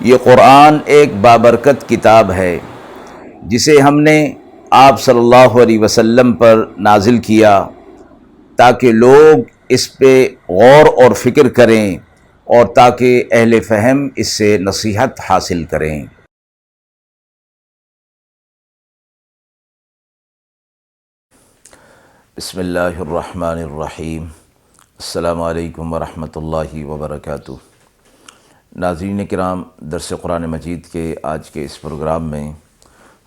یہ قرآن ایک بابرکت کتاب ہے جسے ہم نے آپ صلی اللہ علیہ وسلم پر نازل کیا تاکہ لوگ اس پہ غور اور فکر کریں اور تاکہ اہل فہم اس سے نصیحت حاصل کریں۔ بسم اللہ الرحمن الرحیم۔ السلام علیکم ورحمۃ اللہ وبرکاتہ۔ ناظرین کرام، درس قرآن مجید کے آج کے اس پروگرام میں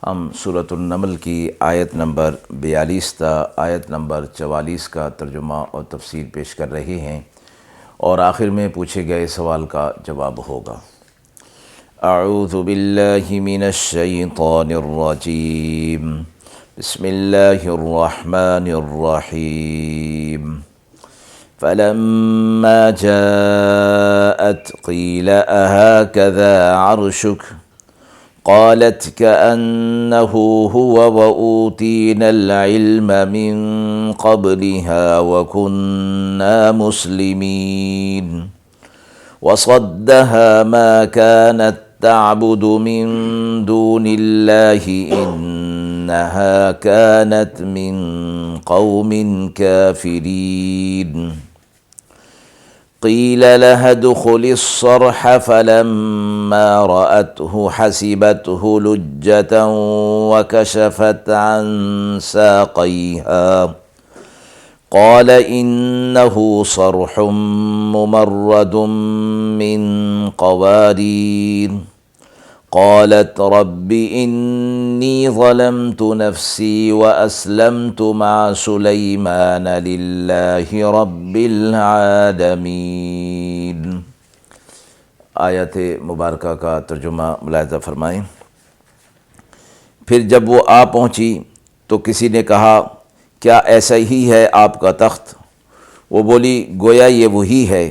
ہم سورۃ النمل کی آیت نمبر 42 تا آیت نمبر 44 کا ترجمہ اور تفسیر پیش کر رہے ہیں، اور آخر میں پوچھے گئے سوال کا جواب ہوگا۔ اعوذ باللہ من الشیطان الرجیم، بسم اللہ الرحمن الرحیم۔ فلما جاءت قيل أهكذا عرشك قالت كأنه هو وأوتينا العلم من قبلها وكنا مسلمين وصدها ما كانت تعبد من دون الله إنها كانت من قوم كافرين قيل لها ادخل الصرح فلما رأته حسبته لجة وكشفت عن ساقيها قال إنه صرح ممرد من قوارير قالت رب إني ظلمت نفسي وأسلمت مع سليمان لله رب العالمين۔ آیت مبارکہ کا ترجمہ ملاحظہ فرمائیں۔ پھر جب وہ آ پہنچی تو کسی نے کہا، کیا ایسا ہی ہے آپ کا تخت؟ وہ بولی، گویا یہ وہی ہے،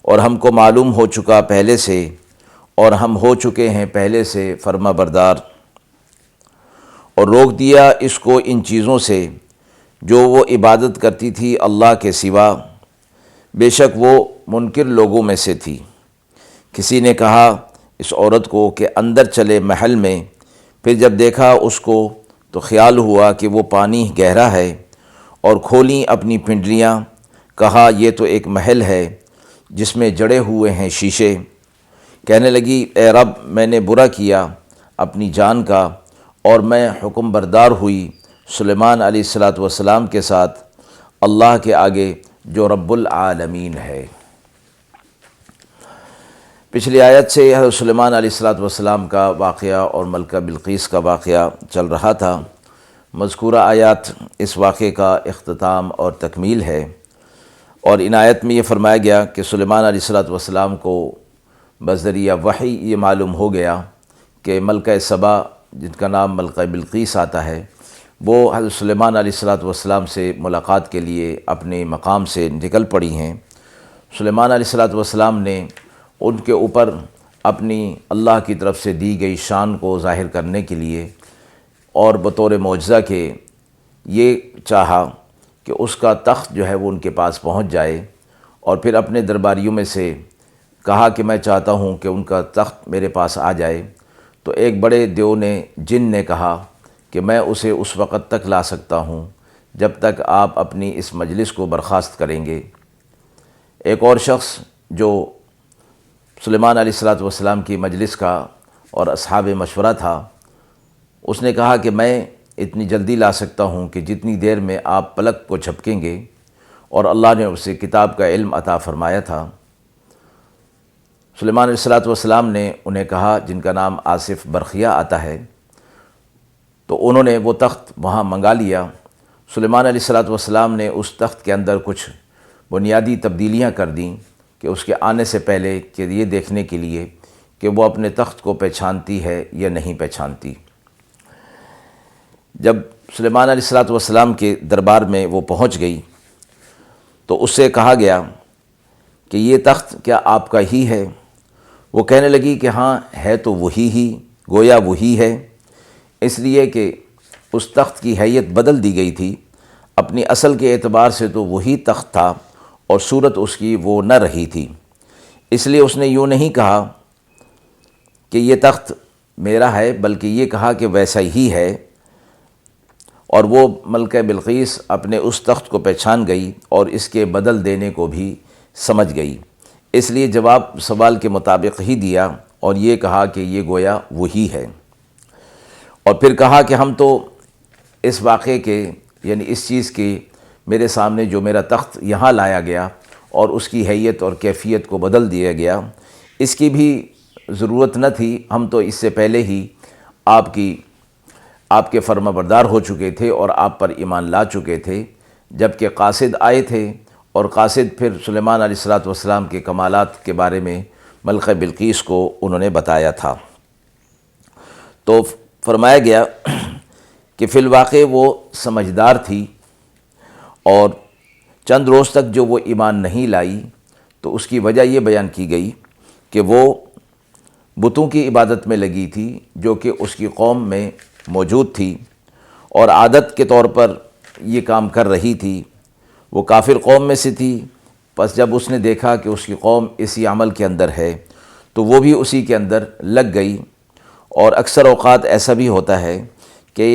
اور ہم کو معلوم ہو چکا پہلے سے، اور ہم ہو چکے ہیں پہلے سے فرما بردار، اور روک دیا اس کو ان چیزوں سے جو وہ عبادت کرتی تھی اللہ کے سوا، بے شک وہ منکر لوگوں میں سے تھی۔ کسی نے کہا اس عورت کو کہ اندر چلے محل میں، پھر جب دیکھا اس کو تو خیال ہوا کہ وہ پانی گہرا ہے، اور کھولیں اپنی پنڈلیاں، کہا یہ تو ایک محل ہے جس میں جڑے ہوئے ہیں شیشے۔ کہنے لگی، اے رب، میں نے برا کیا اپنی جان کا، اور میں حکم بردار ہوئی سلیمان علیہ السلام کے ساتھ اللہ کے آگے جو رب العالمین ہے۔ پچھلی آیت سے حضرت سلیمان علیہ السلام کا واقعہ اور ملکہ بلقیس کا واقعہ چل رہا تھا۔ مذکورہ آیات اس واقعے کا اختتام اور تکمیل ہے، اور ان آیت میں یہ فرمایا گیا کہ سلیمان علیہ السلام کو بذریعہ وحی یہ معلوم ہو گیا کہ ملکہ سبا، جن کا نام ملکہ بلقیس آتا ہے، وہ حضرت سلیمان علیہ السلام سے ملاقات کے لیے اپنے مقام سے نکل پڑی ہیں۔ سلیمان علیہ السلام نے ان کے اوپر اپنی اللہ کی طرف سے دی گئی شان کو ظاہر کرنے کے لیے اور بطور معجزہ کے یہ چاہا کہ اس کا تخت جو ہے وہ ان کے پاس پہنچ جائے، اور پھر اپنے درباریوں میں سے کہا کہ میں چاہتا ہوں کہ ان کا تخت میرے پاس آ جائے۔ تو ایک بڑے دیو نے، جن نے کہا کہ میں اسے اس وقت تک لا سکتا ہوں جب تک آپ اپنی اس مجلس کو برخاست کریں گے۔ ایک اور شخص جو سلیمان علیہ السلام کی مجلس کا اور اصحاب مشورہ تھا، اس نے کہا کہ میں اتنی جلدی لا سکتا ہوں کہ جتنی دیر میں آپ پلک کو جھپکیں گے، اور اللہ نے اسے کتاب کا علم عطا فرمایا تھا۔ سلیمان علیہ السلام نے انہیں کہا، جن کا نام آصف برخیہ آتا ہے، تو انہوں نے وہ تخت وہاں منگا لیا۔ سلیمان علیہ السلام نے اس تخت کے اندر کچھ بنیادی تبدیلیاں کر دیں کہ اس کے آنے سے پہلے، کہ یہ دیکھنے کے لیے کہ وہ اپنے تخت کو پہچانتی ہے یا نہیں پہچانتی۔ جب سلیمان علیہ السلام کے دربار میں وہ پہنچ گئی تو اس سے کہا گیا کہ یہ تخت کیا آپ کا ہی ہے؟ وہ کہنے لگی کہ ہاں ہے تو وہی ہی، گویا وہی ہے، اس لیے کہ اس تخت کی حیت بدل دی گئی تھی۔ اپنی اصل کے اعتبار سے تو وہی تخت تھا، اور صورت اس کی وہ نہ رہی تھی، اس لیے اس نے یوں نہیں کہا کہ یہ تخت میرا ہے، بلکہ یہ کہا کہ ویسا ہی ہے، اور وہ ملکہ بلقیس اپنے اس تخت کو پہچان گئی اور اس کے بدل دینے کو بھی سمجھ گئی، اس لیے جواب سوال کے مطابق ہی دیا اور یہ کہا کہ یہ گویا وہی ہے۔ اور پھر کہا کہ ہم تو اس واقعے کے، یعنی اس چیز کے، میرے سامنے جو میرا تخت یہاں لایا گیا اور اس کی حیت اور کیفیت کو بدل دیا گیا، اس کی بھی ضرورت نہ تھی، ہم تو اس سے پہلے ہی آپ کے فرما بردار ہو چکے تھے اور آپ پر ایمان لا چکے تھے، جبکہ قاصد آئے تھے، اور قاصد پھر سلیمان علیہ السلام کے کمالات کے بارے میں ملکہ بلقیس کو انہوں نے بتایا تھا۔ تو فرمایا گیا کہ فی الواقع وہ سمجھدار تھی، اور چند روز تک جو وہ ایمان نہیں لائی تو اس کی وجہ یہ بیان کی گئی کہ وہ بتوں کی عبادت میں لگی تھی جو کہ اس کی قوم میں موجود تھی، اور عادت کے طور پر یہ کام کر رہی تھی۔ وہ کافر قوم میں سے تھی، پس جب اس نے دیکھا کہ اس کی قوم اسی عمل کے اندر ہے تو وہ بھی اسی کے اندر لگ گئی۔ اور اکثر اوقات ایسا بھی ہوتا ہے کہ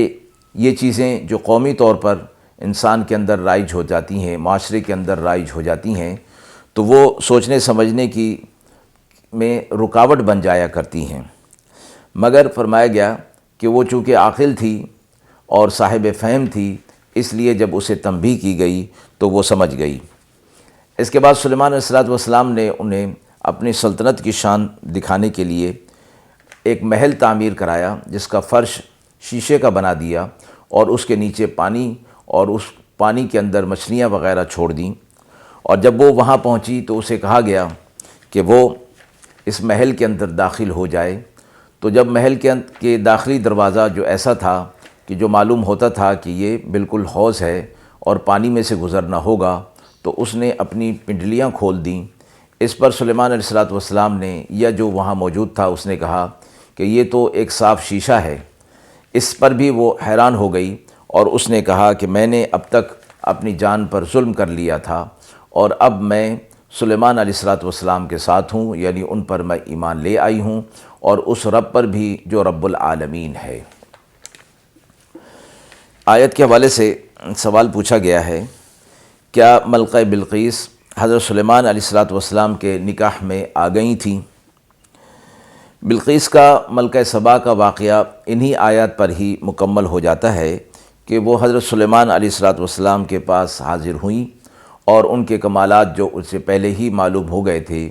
یہ چیزیں جو قومی طور پر انسان کے اندر رائج ہو جاتی ہیں، معاشرے کے اندر رائج ہو جاتی ہیں، تو وہ سوچنے سمجھنے کی میں رکاوٹ بن جایا کرتی ہیں، مگر فرمایا گیا کہ وہ چونکہ عاقل تھی اور صاحب فہم تھی، اس لیے جب اسے تنبیہ کی گئی تو وہ سمجھ گئی۔ اس کے بعد سلیمان علیہ السلام نے انہیں اپنی سلطنت کی شان دکھانے کے لیے ایک محل تعمیر کرایا، جس کا فرش شیشے کا بنا دیا، اور اس کے نیچے پانی، اور اس پانی کے اندر مچھلیاں وغیرہ چھوڑ دیں۔ اور جب وہ وہاں پہنچی تو اسے کہا گیا کہ وہ اس محل کے اندر داخل ہو جائے۔ تو جب محل کے داخلی دروازہ جو ایسا تھا کہ جو معلوم ہوتا تھا کہ یہ بالکل حوض ہے اور پانی میں سے گزرنا ہوگا، تو اس نے اپنی پنڈلیاں کھول دیں۔ اس پر سلیمان علیہ السلام نے، یا جو وہاں موجود تھا، اس نے کہا کہ یہ تو ایک صاف شیشہ ہے۔ اس پر بھی وہ حیران ہو گئی، اور اس نے کہا کہ میں نے اب تک اپنی جان پر ظلم کر لیا تھا، اور اب میں سلیمان علیہ السلام کے ساتھ ہوں، یعنی ان پر میں ایمان لے آئی ہوں، اور اس رب پر بھی جو رب العالمین ہے۔ آیت کے حوالے سے سوال پوچھا گیا ہے، کیا ملکہ بلقیس حضرت سلیمان علیہ السلام کے نکاح میں آ گئی تھیں؟ بلقیس کا ملکہ سبا کا واقعہ انہی آیات پر ہی مکمل ہو جاتا ہے کہ وہ حضرت سلیمان علیہ السلام کے پاس حاضر ہوئیں، اور ان کے کمالات جو اس سے پہلے ہی معلوم ہو گئے تھے،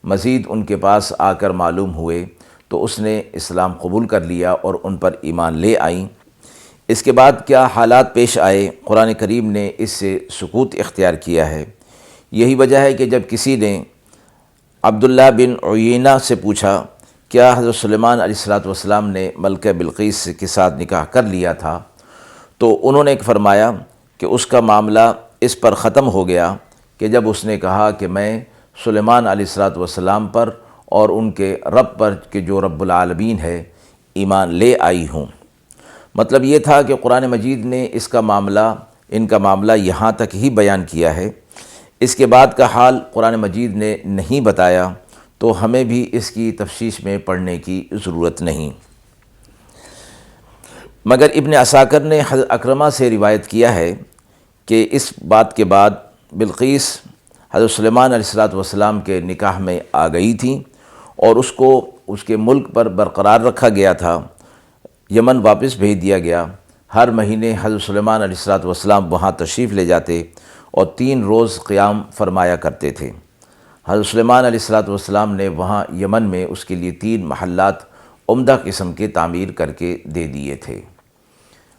مزید ان کے پاس آ کر معلوم ہوئے، تو اس نے اسلام قبول کر لیا اور ان پر ایمان لے آئیں۔ اس کے بعد کیا حالات پیش آئے، قرآن کریم نے اس سے سکوت اختیار کیا ہے۔ یہی وجہ ہے کہ جب کسی نے عبداللہ بن عیینہ سے پوچھا کیا حضرت سلیمان علیہ السلام نے ملکہ بلقیس کے ساتھ نکاح کر لیا تھا، تو انہوں نے فرمایا کہ اس کا معاملہ اس پر ختم ہو گیا کہ جب اس نے کہا کہ میں سلیمان علیہ السلام پر اور ان کے رب پر کہ جو رب العالمین ہے ایمان لے آئی ہوں۔ مطلب یہ تھا کہ قرآن مجید نے ان کا معاملہ یہاں تک ہی بیان کیا ہے، اس کے بعد کا حال قرآن مجید نے نہیں بتایا، تو ہمیں بھی اس کی تفصیص میں پڑھنے کی ضرورت نہیں۔ مگر ابن عساکر نے حضرت اکرمہ سے روایت کیا ہے کہ اس بات کے بعد بلقیس حضرت سلیمان علیہ السلام کے نکاح میں آ گئی تھیں، اور اس کو اس کے ملک پر برقرار رکھا گیا تھا، یمن واپس بھیج دیا گیا۔ ہر مہینے حضرت سلیمان علیہ السلام وہاں تشریف لے جاتے اور 3 روز قیام فرمایا کرتے تھے۔ حضرت سلیمان علیہ السلام نے وہاں یمن میں اس کے لیے 3 محلات عمدہ قسم کے تعمیر کر کے دے دیے تھے۔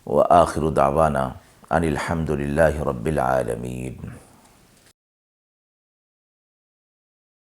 وآخر دعوانا ان الحمد للہ رب العالمین۔